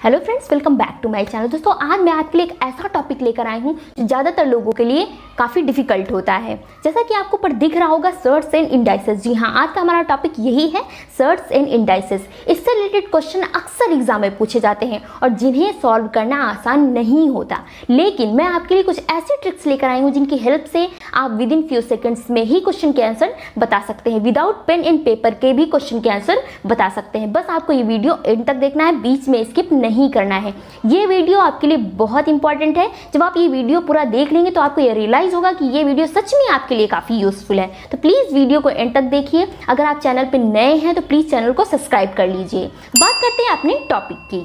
Hello friends, welcome back to my channel. दोस्तों, आज मैं आपके लिए एक ऐसा टॉपिक लेकर आई हूँ जो ज़्यादातर लोगों के लिए काफ़ी डिफिकल्ट होता है। जैसा कि आपको ऊपर दिख रहा होगा, सर्ट्स एंड इंडाइसेस। जी हाँ, आज का हमारा टॉपिक यही है, सर्ट्स एंड इंडाइसेस। इससे रिलेटेड क्वेश्चन अक्सर एग्जाम में पूछे जाते हैं और जिन्हें सॉल्व करना आसान नहीं होता। लेकिन मैं आपके लिए कुछ ऐसी ट्रिक्स लेकर आई हूँ जिनकी हेल्प से आप विद इन फ्यू सेकेंड्स में ही क्वेश्चन के आंसर बता सकते हैं। विदाउट पेन एंड पेपर के भी क्वेश्चन के आंसर बता सकते हैं। बस आपको ये वीडियो एंड तक देखना है, बीच में स्किप नहीं करना है। ये वीडियो आपके लिए बहुत इंपॉर्टेंट है। जब आप ये वीडियो पूरा देख लेंगे तो आपको ये रियलाइज होगा कि ये वीडियो सच में आपके लिए काफी यूजफुल है। तो प्लीज वीडियो को एंड तक देखिए। अगर आप चैनल पे नए हैं तो प्लीज चैनल को सब्सक्राइब कर लीजिए। बात करते हैं अपने टॉपिक की।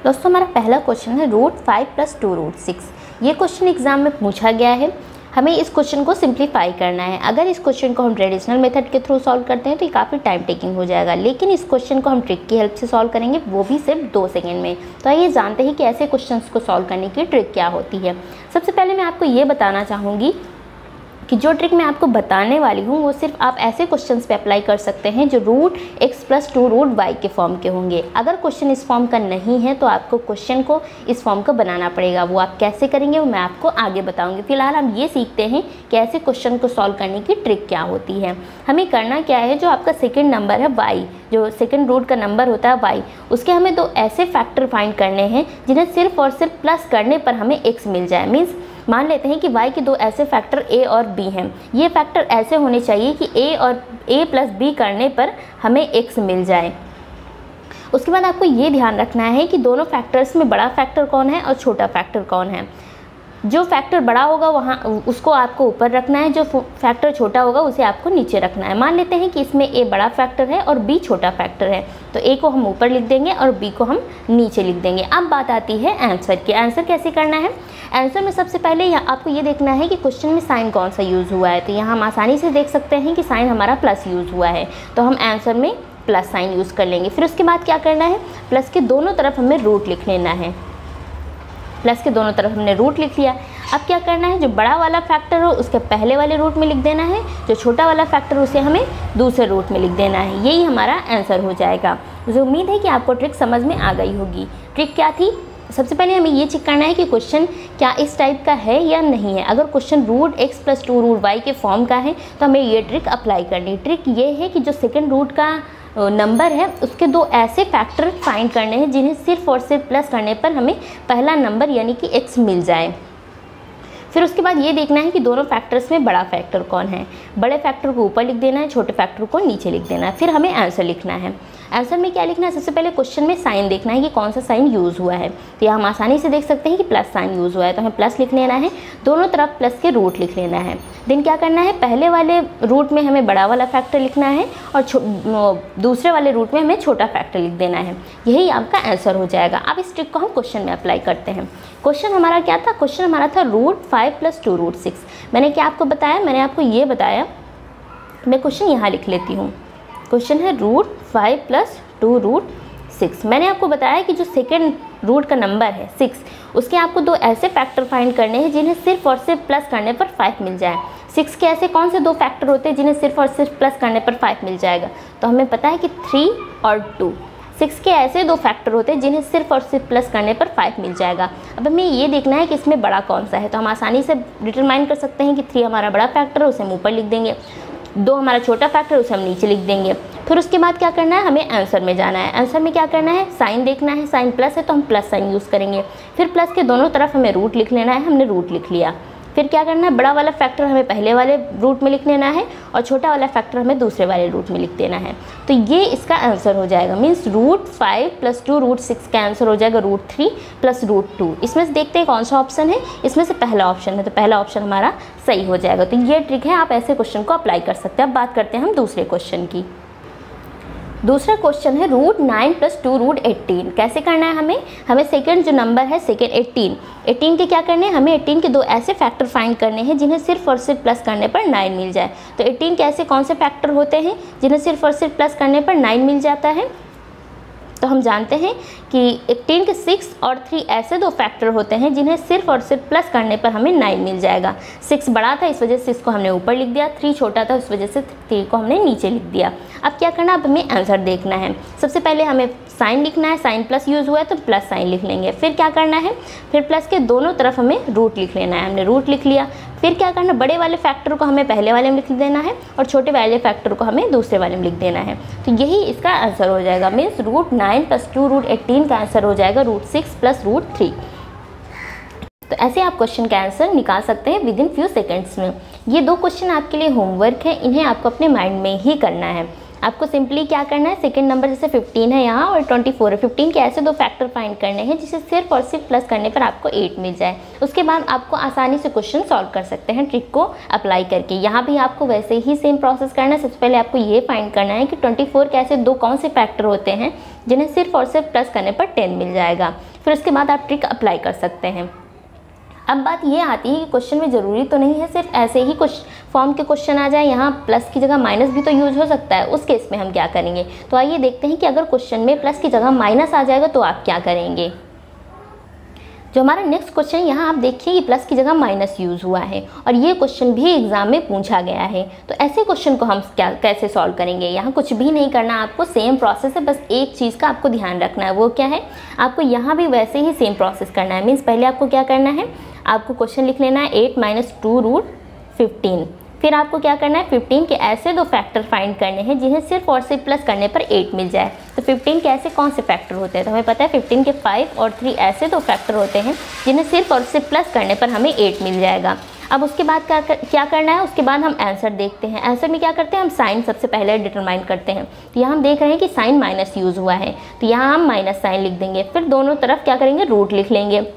दोस्तों, हमारा पहला क्वेश्चन है √5 + 2√6। ये क्वेश्चन एग्जाम में पूछा गया है। हमें इस क्वेश्चन को सिंप्लीफाई करना है। अगर इस क्वेश्चन को हम ट्रेडिशनल मेथड के थ्रू सॉल्व करते हैं तो ये काफ़ी टाइम टेकिंग हो जाएगा, लेकिन इस क्वेश्चन को हम ट्रिक की हेल्प से सॉल्व करेंगे, वो भी सिर्फ 2 सेकेंड में। तो आइए जानते हैं कि ऐसे क्वेश्चंस को सॉल्व करने की ट्रिक क्या होती है। सबसे पहले मैं आपको ये बताना चाहूँगी कि जो ट्रिक मैं आपको बताने वाली हूँ वो सिर्फ आप ऐसे क्वेश्चंस पे अप्लाई कर सकते हैं जो √x + 2√y के फॉर्म के होंगे। अगर क्वेश्चन इस फॉर्म का नहीं है तो आपको क्वेश्चन को इस फॉर्म का बनाना पड़ेगा। वो आप कैसे करेंगे वो मैं आपको आगे बताऊंगी। फिलहाल हम ये सीखते हैं कि ऐसे क्वेश्चन को सॉल्व करने की ट्रिक क्या होती है। हमें करना क्या है, जो आपका सेकेंड नंबर है y, जो सेकेंड रूट का नंबर होता है y, उसके हमें 2 ऐसे फैक्टर फाइंड करने हैं जिन्हें सिर्फ और सिर्फ प्लस करने पर हमें x मिल जाए। मीन्स मान लेते हैं कि y के 2 ऐसे फैक्टर a और b हैं। ये फैक्टर ऐसे होने चाहिए कि a + b करने पर हमें x मिल जाए। उसके बाद आपको ये ध्यान रखना है कि दोनों फैक्टर्स में बड़ा फैक्टर कौन है और छोटा फैक्टर कौन है। जो फैक्टर बड़ा होगा वहाँ उसको आपको ऊपर रखना है, जो फैक्टर छोटा होगा उसे आपको नीचे रखना है। मान लेते हैं कि इसमें a बड़ा फैक्टर है और b छोटा फैक्टर है, तो a को हम ऊपर लिख देंगे और b को हम नीचे लिख देंगे। अब बात आती है आंसर की। आंसर कैसे करना है? आंसर में सबसे पहले आपको ये देखना है कि क्वेश्चन में साइन कौन सा यूज़ हुआ है। तो यहाँ हम आसानी से देख सकते हैं कि साइन हमारा प्लस यूज़ हुआ है, तो हम आंसर में प्लस साइन यूज़ कर लेंगे। फिर उसके बाद क्या करना है, प्लस के दोनों तरफ हमें रूट लिख लेना है। प्लस के दोनों तरफ हमने रूट लिख लिया। अब क्या करना है, जो बड़ा वाला फैक्टर हो उसके पहले वाले रूट में लिख देना है, जो छोटा वाला फैक्टर उसे हमें दूसरे रूट में लिख देना है। यही हमारा आंसर हो जाएगा। मुझे उम्मीद है कि आपको ट्रिक समझ में आ गई होगी। ट्रिक क्या थी? सबसे पहले हमें ये चेक करना है कि क्वेश्चन क्या इस टाइप का है या नहीं है। अगर क्वेश्चन √x + 2√y के फॉर्म का है तो हमें ये ट्रिक अप्लाई करनी है। ट्रिक ये है कि जो सेकंड रूट का नंबर है उसके 2 ऐसे फैक्टर फाइंड करने हैं जिन्हें सिर्फ और सिर्फ प्लस करने पर हमें पहला नंबर यानी कि x मिल जाए। फिर उसके बाद ये देखना है कि दोनों फैक्टर्स में बड़ा फैक्टर कौन है। बड़े फैक्टर को ऊपर लिख देना है, छोटे फैक्टर को नीचे लिख देना है। फिर हमें आंसर लिखना है। आंसर में क्या लिखना है? सबसे पहले क्वेश्चन में साइन देखना है कि कौन सा साइन यूज़ हुआ है। तो यहाँ हम आसानी से देख सकते हैं कि प्लस साइन यूज़ हुआ है, तो हमें प्लस लिख लेना है। दोनों तरफ प्लस के रूट लिख लेना है। देन क्या करना है, पहले वाले रूट में हमें बड़ा वाला फैक्टर लिखना है और दूसरे वाले रूट में हमें छोटा फैक्टर लिख देना है। यही आपका आंसर हो जाएगा। अब इस ट्रिक को हम क्वेश्चन में अप्लाई करते हैं। क्वेश्चन हमारा क्या था? क्वेश्चन हमारा था √5 + 2√6। मैंने क्या आपको बताया? मैंने आपको ये बताया, मैं क्वेश्चन यहाँ लिख लेती हूँ। क्वेश्चन है √5 + 2√6। मैंने आपको बताया कि जो सेकेंड रूट का नंबर है 6, उसके आपको 2 ऐसे फैक्टर फाइंड करने हैं जिन्हें सिर्फ और सिर्फ प्लस करने पर 5 मिल जाए। 6 के ऐसे कौन से 2 फैक्टर होते हैं जिन्हें सिर्फ और सिर्फ प्लस करने पर 5 मिल जाएगा? तो हमें पता है कि 3 और 2। 6 के ऐसे 2 फैक्टर होते हैं जिन्हें सिर्फ और सिर्फ प्लस करने पर 5 मिल जाएगा। अब हमें ये देखना है कि इसमें बड़ा कौन सा है, तो हम आसानी से डिटरमाइन कर सकते हैं कि 3 हमारा बड़ा फैक्टर है, उसे हम ऊपर लिख देंगे। 2 हमारा छोटा फैक्टर, उसे हम नीचे लिख देंगे। फिर उसके बाद क्या करना है, हमें आंसर में जाना है। आंसर में क्या करना है, साइन देखना है। साइन प्लस है तो हम प्लस साइन यूज़ करेंगे। फिर प्लस के दोनों तरफ हमें रूट लिख लेना है। हमने रूट लिख लिया। फिर क्या करना है, बड़ा वाला फैक्टर हमें पहले वाले रूट में लिख लेना है और छोटा वाला फैक्टर हमें दूसरे वाले रूट में लिख देना है। तो ये इसका आंसर हो जाएगा। मीन्स √5 + 2√6 का आंसर हो जाएगा √3 + √2। इसमें से देखते हैं कौन सा ऑप्शन है। इसमें से पहला ऑप्शन है, तो पहला ऑप्शन हमारा सही हो जाएगा। तो ये ट्रिक है, आप ऐसे क्वेश्चन को अप्लाई कर सकते हैं। अब बात करते हैं हम दूसरे क्वेश्चन की। दूसरा क्वेश्चन है √9 + 2√18। कैसे करना है हमें सेकेंड जो नंबर है, सेकेंड 18 के क्या करने हैं, हमें 18 के 2 ऐसे फैक्टर फाइंड करने हैं जिन्हें सिर्फ और सिर्फ प्लस करने पर 9 मिल जाए। तो 18 के ऐसे कौन से फैक्टर होते हैं जिन्हें सिर्फ और सिर्फ प्लस करने पर 9 मिल जाता है? तो हम जानते हैं कि 18 के 6 और 3 ऐसे दो फैक्टर होते हैं जिन्हें सिर्फ और सिर्फ प्लस करने पर हमें 9 मिल जाएगा। 6 बड़ा था इस वजह से इसको हमने ऊपर लिख दिया, 3 छोटा था उस वजह से 3 को हमने नीचे लिख दिया। अब क्या करना, अब हमें आंसर देखना है। सबसे पहले हमें साइन लिखना है, साइन प्लस यूज़ हुआ है तो प्लस साइन लिख लेंगे। फिर क्या करना है, फिर प्लस के दोनों तरफ हमें रूट लिख लेना है। हमने रूट लिख लिया। फिर क्या करना, बड़े वाले फैक्टर को हमें पहले वाले में लिख देना है और छोटे वाले फैक्टर को हमें दूसरे वाले में लिख देना है। तो यही इसका आंसर हो जाएगा। मीन्स √9 + 2 √18 का आंसर हो जाएगा √6 + √3। तो ऐसे आप क्वेश्चन का आंसर निकाल सकते हैं विद इन फ्यू सेकेंड्स में। ये 2 क्वेश्चन आपके लिए होमवर्क है, इन्हें आपको अपने माइंड में ही करना है। आपको सिंपली क्या करना है, सेकंड नंबर जैसे 15 है यहाँ और 24 है, 15 के ऐसे दो फैक्टर फाइंड करने हैं जिसे सिर्फ और सिर्फ प्लस करने पर आपको 8 मिल जाए। उसके बाद आपको आसानी से क्वेश्चन सॉल्व कर सकते हैं ट्रिक को अप्लाई करके। यहाँ भी आपको वैसे ही सेम प्रोसेस करना है। सबसे पहले आपको ये फाइंड करना है कि 24 के ऐसे दो कौन से फैक्टर होते हैं जिन्हें सिर्फ और सिर्फ प्लस करने पर 10 मिल जाएगा। फिर उसके बाद आप ट्रिक अप्लाई कर सकते हैं। अब बात ये आती है कि क्वेश्चन में ज़रूरी तो नहीं है सिर्फ ऐसे ही कुछ फॉर्म के क्वेश्चन आ जाए, यहाँ प्लस की जगह माइनस भी तो यूज हो सकता है। उस केस में हम क्या करेंगे, तो आइए देखते हैं कि अगर क्वेश्चन में प्लस की जगह माइनस आ जाएगा तो आप क्या करेंगे। जो हमारा नेक्स्ट क्वेश्चन है, यहाँ आप देखिए ये प्लस की जगह माइनस यूज़ हुआ है और ये क्वेश्चन भी एग्जाम में पूछा गया है। तो ऐसे क्वेश्चन को हम कैसे सॉल्व करेंगे। यहाँ कुछ भी नहीं करना, आपको सेम प्रोसेस है, बस एक चीज़ का आपको ध्यान रखना है। वो क्या है, आपको यहाँ भी वैसे ही सेम प्रोसेस करना है। मीन्स पहले आपको क्या करना है, आपको क्वेश्चन लिख लेना है 8 - 2 √15। फिर आपको क्या करना है, 15 के ऐसे दो फैक्टर फाइंड करने हैं जिन्हें सिर्फ और सिर्फ प्लस करने पर 8 मिल जाए। तो 15 के ऐसे कौन से फैक्टर होते हैं, तो हमें पता है 15 के 5 और 3 ऐसे दो फैक्टर होते हैं जिन्हें सिर्फ और सिर्फ प्लस करने पर हमें 8 मिल जाएगा। अब उसके बाद क्या करना है, उसके बाद हम आंसर देखते हैं। आंसर में क्या करते हैं, हम साइन सबसे पहले डिटरमाइन करते हैं। तो यहाँ हम देख रहे हैं कि साइन माइनस यूज़ हुआ है, तो यहाँ हम माइनस साइन लिख देंगे। फिर दोनों तरफ क्या करेंगे, रूट लिख लेंगे।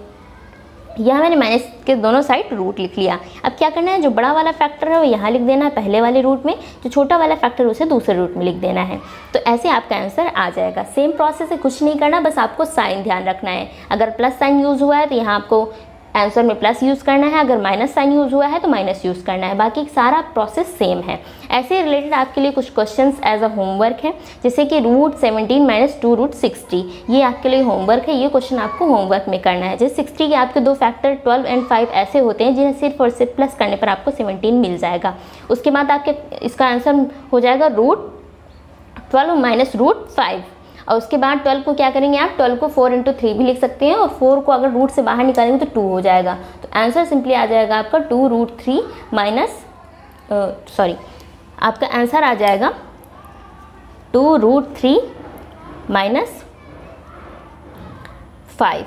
यहाँ मैंने माइनस के दोनों साइड रूट लिख लिया। अब क्या करना है, जो बड़ा वाला फैक्टर है वो यहाँ लिख देना है पहले वाले रूट में, जो छोटा वाला फैक्टर है उसे दूसरे रूट में लिख देना है। तो ऐसे आपका आंसर आ जाएगा। सेम प्रोसेस है, कुछ नहीं करना, बस आपको साइन ध्यान रखना है। अगर प्लस साइन यूज़ हुआ है तो यहाँ आपको आंसर में प्लस यूज़ करना है, अगर माइनस साइन यूज़ हुआ है तो माइनस यूज़ करना है। बाकी सारा प्रोसेस सेम है। ऐसे रिलेटेड आपके लिए कुछ क्वेश्चंस एज अ होमवर्क है, जैसे कि √17 - 2 √60, ये आपके लिए होमवर्क है। ये क्वेश्चन आपको होमवर्क में करना है। जैसे 60 के आपके दो फैक्टर 12 और 5 ऐसे होते हैं जिन्हें सिर्फ और सिर्फ प्लस करने पर आपको 17 मिल जाएगा। उसके बाद आपके इसका आंसर हो जाएगा √12 - √5। और उसके बाद 12 को क्या करेंगे, आप 12 को 4 × 3 भी लिख सकते हैं और 4 को अगर रूट से बाहर निकालेंगे तो 2 हो जाएगा। तो आंसर सिंपली आ जाएगा आपका 2 √3 आपका आंसर आ जाएगा 2 √3 - 5।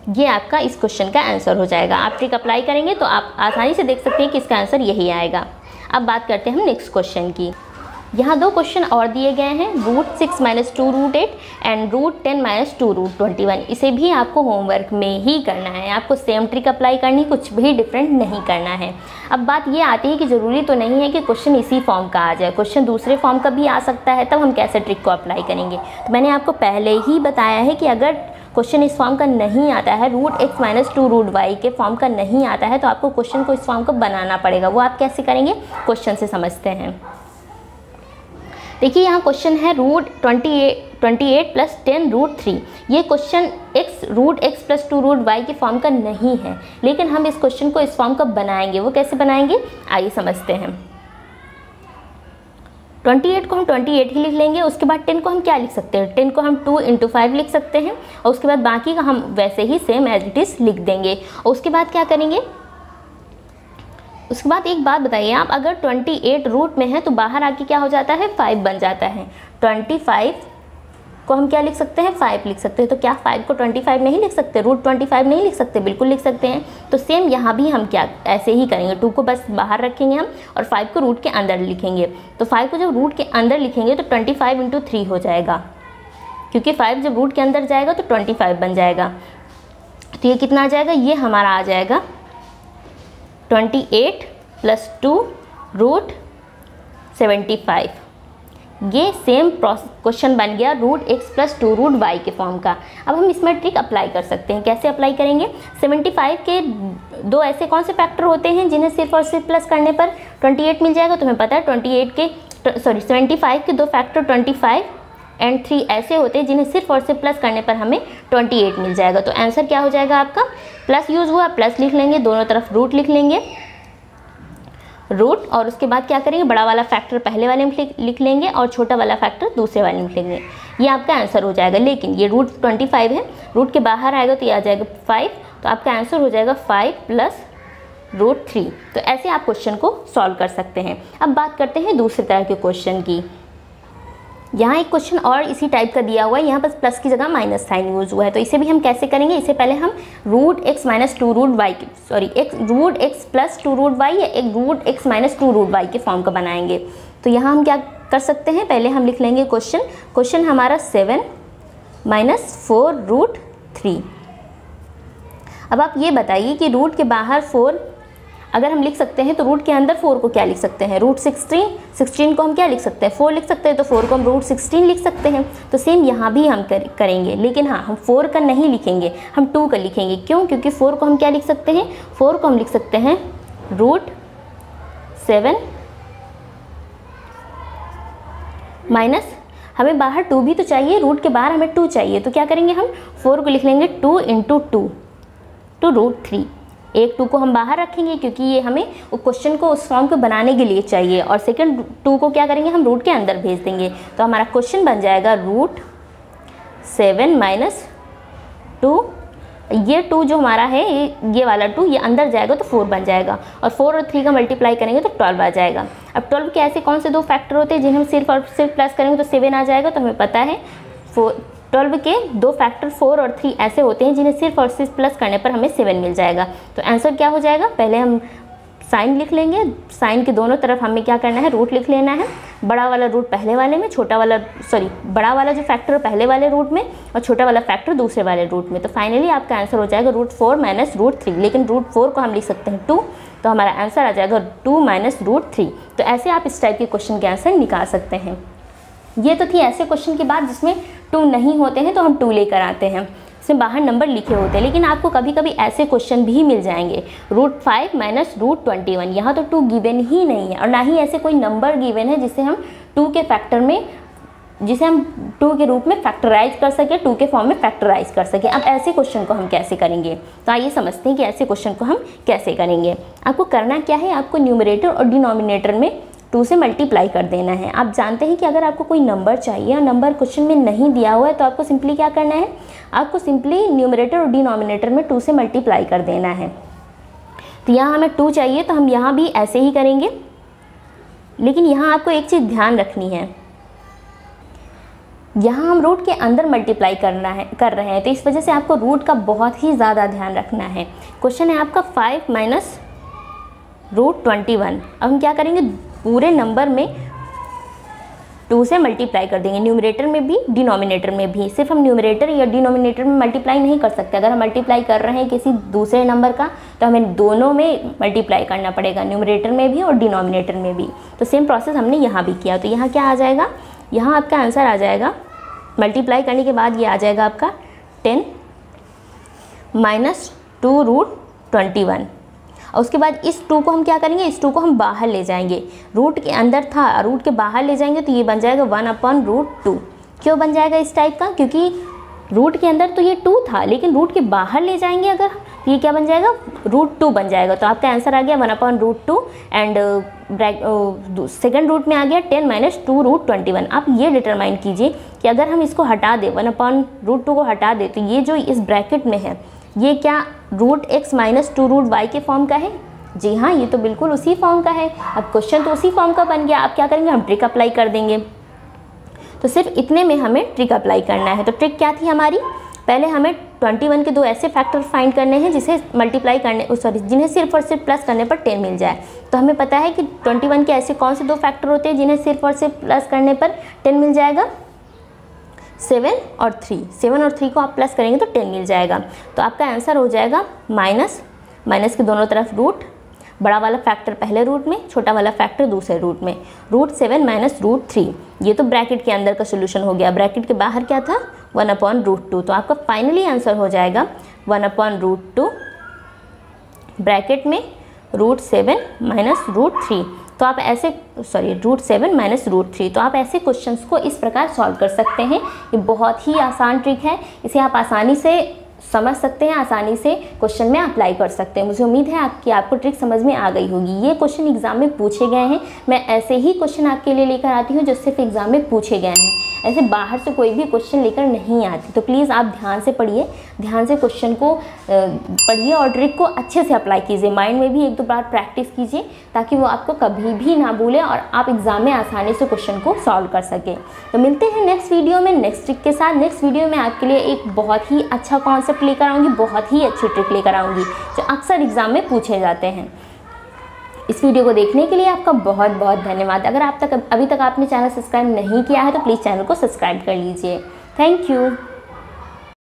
ये आपका इस क्वेश्चन का आंसर हो जाएगा। आप ट्रिक अप्लाई करेंगे तो आप आसानी से देख सकते हैं कि इसका आंसर यही आएगा। अब बात करते हैं हम नेक्स्ट क्वेश्चन की। यहाँ 2 क्वेश्चन और दिए गए हैं, √6 - 2 √8 एंड √10 - 2 √21। इसे भी आपको होमवर्क में ही करना है। आपको सेम ट्रिक अप्लाई करनी, कुछ भी डिफरेंट नहीं करना है। अब बात ये आती है कि ज़रूरी तो नहीं है कि क्वेश्चन इसी फॉर्म का आ जाए, क्वेश्चन दूसरे फॉर्म का भी आ सकता है। तब हम कैसे ट्रिक को अप्लाई करेंगे, तो मैंने आपको पहले ही बताया है कि अगर क्वेश्चन इस फॉर्म का नहीं आता है, √x - 2 √y के फॉर्म का नहीं आता है, तो आपको क्वेश्चन को इस फॉर्म को बनाना पड़ेगा। वो आप कैसे करेंगे, क्वेश्चन से समझते हैं। देखिए यहाँ क्वेश्चन है √28 + 10 √3। ये क्वेश्चन √x + 2 √y के फॉर्म का नहीं है, लेकिन हम इस क्वेश्चन को इस फॉर्म का बनाएंगे। वो कैसे बनाएंगे, आइए समझते हैं। 28 को हम 28 ही लिख लेंगे। उसके बाद 10 को हम क्या लिख सकते हैं, 10 को हम 2 × 5 लिख सकते हैं और उसके बाद बाकी का हम वैसे ही सेम एज इट इज़ लिख देंगे। और उसके बाद क्या करेंगे, उसके बाद एक बात बताइए आप, अगर 28 रूट में है तो बाहर आके क्या हो जाता है, 5 बन जाता है। 25 को हम क्या लिख सकते हैं, 5 लिख सकते हैं। तो क्या 5 को 25 नहीं लिख सकते, √25 नहीं लिख सकते, बिल्कुल लिख सकते हैं। तो सेम यहाँ भी हम क्या ऐसे ही करेंगे, 2 को बस बाहर रखेंगे हम और 5 को रूट के अंदर लिखेंगे। तो 5 को जब रूट के अंदर लिखेंगे तो 25 × 3 हो जाएगा, क्योंकि 5 जब रूट के अंदर जाएगा तो 25 बन जाएगा। तो ये कितना आ जाएगा, ये हमारा आ जाएगा 28 + 2 √75। ये सेम क्वेश्चन बन गया √x + 2 √y के फॉर्म का। अब हम इसमें ट्रिक अप्लाई कर सकते हैं। कैसे अप्लाई करेंगे, 75 के दो ऐसे कौन से फैक्टर होते हैं जिन्हें सिर्फ और सिर्फ प्लस करने पर 28 मिल जाएगा। तो हमें पता है 75 के दो फैक्टर 25 एंड 3 ऐसे होते हैं जिन्हें सिर्फ और सिर्फ प्लस करने पर हमें 28 मिल जाएगा। तो आंसर क्या हो जाएगा आपका, प्लस यूज़ हुआ, प्लस लिख लेंगे, दोनों तरफ रूट लिख लेंगे, रूट, और उसके बाद क्या करेंगे, बड़ा वाला फैक्टर पहले वाले में लिख लेंगे और छोटा वाला फैक्टर दूसरे वाले में लिख लेंगे। ये आपका आंसर हो जाएगा। लेकिन ये रूट 25 है, रूट के बाहर आएगा तो ये आ जाएगा 5, तो आपका आंसर हो जाएगा 5 प्लस रूट 3। तो ऐसे आप क्वेश्चन को सॉल्व कर सकते हैं। अब बात करते हैं दूसरी तरह के क्वेश्चन की। यहाँ एक क्वेश्चन और इसी टाइप का दिया हुआ है, यहाँ पर प्लस की जगह माइनस साइन यूज हुआ है। तो इसे भी हम कैसे करेंगे, इससे पहले हम root x minus two root y एक root x plus two root y या एक root x minus two root y के फॉर्म का बनाएंगे। तो यहाँ हम क्या कर सकते हैं, पहले हम लिख लेंगे क्वेश्चन हमारा 7 माइनस 4 रूट 3। अब आप ये बताइए कि रूट के बाहर 4 अगर हम लिख सकते हैं तो रूट के अंदर 4 को क्या लिख सकते हैं, रूट 16 को हम क्या लिख सकते हैं, 4 लिख सकते हैं, तो 4 को हम रूट 16 लिख सकते हैं। तो सेम यहाँ भी हम करेंगे, लेकिन हाँ हम 4 का नहीं लिखेंगे, हम 2 का लिखेंगे। क्यों, क्योंकि 4 को हम क्या लिख सकते हैं, 4 को हम लिख सकते हैं रूट 7 माइनस, हमें बाहर 2 भी तो चाहिए, रूट के बाहर हमें 2 चाहिए, तो क्या करेंगे हम 4 को लिख लेंगे 2 इंटू 2 टू रूट 3। एक 2 को हम बाहर रखेंगे क्योंकि ये हमें क्वेश्चन को उस फॉर्म को बनाने के लिए चाहिए, और सेकंड 2 को क्या करेंगे हम रूट के अंदर भेज देंगे। तो हमारा क्वेश्चन बन जाएगा रूट 7 माइनस 2, ये 2 जो हमारा है ये वाला 2 ये अंदर जाएगा तो 4 बन जाएगा, और 4 और 3 का मल्टीप्लाई करेंगे तो 12 आ जाएगा। अब 12 के ऐसे कौन से 2 फैक्टर होते हैं जिन्हें हम सिर्फ और सिर्फ प्लस करेंगे तो 7 आ जाएगा। तो हमें पता है 12 के 2 फैक्टर 4 और 3 ऐसे होते हैं जिन्हें सिर्फ और सिर्फ प्लस करने पर हमें 7 मिल जाएगा। तो आंसर क्या हो जाएगा, पहले हम साइन लिख लेंगे, साइन के दोनों तरफ हमें क्या करना है, रूट लिख लेना है, बड़ा वाला रूट पहले वाले में, बड़ा वाला जो फैक्टर पहले वाले रूट में और छोटा वाला फैक्टर दूसरे वाले रूट में। तो फाइनली आपका आंसर हो जाएगा रूट 4 माइनस रूट 3, लेकिन रूट 4 को हम लिख सकते हैं 2, तो हमारा आंसर आ जाएगा 2 माइनस रूट 3। तो ऐसे आप इस टाइप के क्वेश्चन के आंसर निकाल सकते हैं। ये तो थी ऐसे क्वेश्चन की बात जिसमें 2 नहीं होते हैं तो हम 2 लेकर आते हैं, इसमें बाहर नंबर लिखे होते हैं। लेकिन आपको कभी कभी ऐसे क्वेश्चन भी मिल जाएंगे, रूट 5 माइनस रूट 21, यहाँ तो 2 गिवन ही नहीं है और ना ही ऐसे कोई नंबर गिवन है जिसे हम 2 के फैक्टर में, जिसे हम 2 के रूप में फैक्टराइज कर सके, 2 के फॉर्म में फैक्टराइज कर सके। अब ऐसे क्वेश्चन को हम कैसे करेंगे, तो आइए समझते हैं कि ऐसे क्वेश्चन को हम कैसे करेंगे। आपको करना क्या है, आपको न्यूमरेटर और डिनोमिनेटर में 2 से मल्टीप्लाई कर देना है। आप जानते हैं कि अगर आपको कोई नंबर चाहिए और नंबर क्वेश्चन में नहीं दिया हुआ है तो आपको सिंपली क्या करना है, आपको सिंपली न्यूमरेटर और डिनोमिनेटर में 2 से मल्टीप्लाई कर देना है। तो यहाँ हमें 2 चाहिए तो हम यहाँ भी ऐसे ही करेंगे, लेकिन यहाँ आपको एक चीज़ ध्यान रखनी है, यहाँ हम रूट के अंदर मल्टीप्लाई कर रहे हैं, तो इस वजह से आपको रूट का बहुत ही ज़्यादा ध्यान रखना है। क्वेश्चन है आपका 5 माइनस रूट 21। अब हम क्या करेंगे, पूरे नंबर में 2 से मल्टीप्लाई कर देंगे, न्यूमरेटर में भी डिनोमिनेटर में भी। सिर्फ हम न्यूमरेटर या डिनोमिनेटर में मल्टीप्लाई नहीं कर सकते, अगर हम मल्टीप्लाई कर रहे हैं किसी दूसरे नंबर का तो हमें दोनों में मल्टीप्लाई करना पड़ेगा, न्यूमरेटर में भी और डिनोमिनेटर में भी। तो सेम प्रोसेस हमने यहाँ भी किया। तो यहाँ क्या आ जाएगा, यहाँ आपका आंसर आ जाएगा, मल्टीप्लाई करने के बाद ये आ जाएगा आपका 10 माइनस 2 रूट 21। और उसके बाद इस 2 को हम क्या करेंगे, इस 2 को हम बाहर ले जाएंगे, रूट के अंदर था, रूट के बाहर ले जाएंगे तो ये बन जाएगा 1/√2। क्यों बन जाएगा इस टाइप का, क्योंकि रूट के अंदर तो ये 2 था, लेकिन रूट के बाहर ले जाएंगे अगर, ये क्या बन जाएगा, √2 बन जाएगा। तो आपका आंसर आ गया 1/√2 एंड सेकंड रूट में आ गया 10 माइनस 2 रूट 21। आप ये डिटरमाइन कीजिए कि अगर हम इसको हटा दें, 1/√2 को हटा दें, तो ये जो इस ब्रैकेट में है ये क्या root x minus 2 root y के फॉर्म का है। जी हाँ, ये तो बिल्कुल उसी फॉर्म का है। अब क्वेश्चन तो उसी फॉर्म का बन गया, आप क्या करेंगे, हम ट्रिक अप्लाई कर देंगे। तो सिर्फ इतने में हमें ट्रिक अप्लाई करना है। तो ट्रिक क्या थी हमारी, पहले हमें 21 के 2 ऐसे फैक्टर फाइंड करने हैं जिसे मल्टीप्लाई करने जिन्हें सिर्फ और सिर्फ प्लस करने पर 10 मिल जाए। तो हमें पता है कि 21 के ऐसे कौन से 2 फैक्टर होते हैं जिन्हें सिर्फ और सिर्फ प्लस करने पर 10 मिल जाएगा, 7 और 3। 7 और 3 को आप प्लस करेंगे तो 10 मिल जाएगा। तो आपका आंसर हो जाएगा माइनस के दोनों तरफ रूट, बड़ा वाला फैक्टर पहले रूट में, छोटा वाला फैक्टर दूसरे रूट में, रूट 7 माइनस रूट 3। ये तो ब्रैकेट के अंदर का सोल्यूशन हो गया। ब्रैकेट के बाहर क्या था, 1/√2। तो आपका फाइनली आंसर हो जाएगा 1/√2 ब्रैकेट में रूट 7 माइनस रूट 3। तो आप ऐसे √7 माइनस √3, तो आप ऐसे क्वेश्चंस को इस प्रकार सॉल्व कर सकते हैं। ये बहुत ही आसान ट्रिक है, इसे आप आसानी से समझ सकते हैं, आसानी से क्वेश्चन में अप्लाई कर सकते हैं। मुझे उम्मीद है कि आपको ट्रिक समझ में आ गई होगी। ये क्वेश्चन एग्जाम में पूछे गए हैं, मैं ऐसे ही क्वेश्चन आपके लिए लेकर आती हूँ जो सिर्फ एग्जाम में पूछे गए हैं, ऐसे बाहर से कोई भी क्वेश्चन लेकर नहीं आती। तो प्लीज़ आप ध्यान से पढ़िए, ध्यान से क्वेश्चन को पढ़िए और ट्रिक को अच्छे से अप्लाई कीजिए। माइंड में भी 1-2 बार प्रैक्टिस कीजिए ताकि वो आपको कभी भी ना भूले और आप एग्जाम में आसानी से क्वेश्चन को सॉल्व कर सकें। तो मिलते हैं नेक्स्ट वीडियो में नेक्स्ट ट्रिक के साथ। नेक्स्ट वीडियो में आपके लिए एक बहुत ही अच्छा कॉन्सेप्ट लेकर आऊँगी, बहुत ही अच्छी ट्रिक लेकर आऊँगी जो अक्सर एग्जाम में पूछे जाते हैं। इस वीडियो को देखने के लिए आपका बहुत बहुत धन्यवाद। अगर अभी तक आपने चैनल सब्सक्राइब नहीं किया है तो प्लीज़ चैनल को सब्सक्राइब कर लीजिए। Thank you.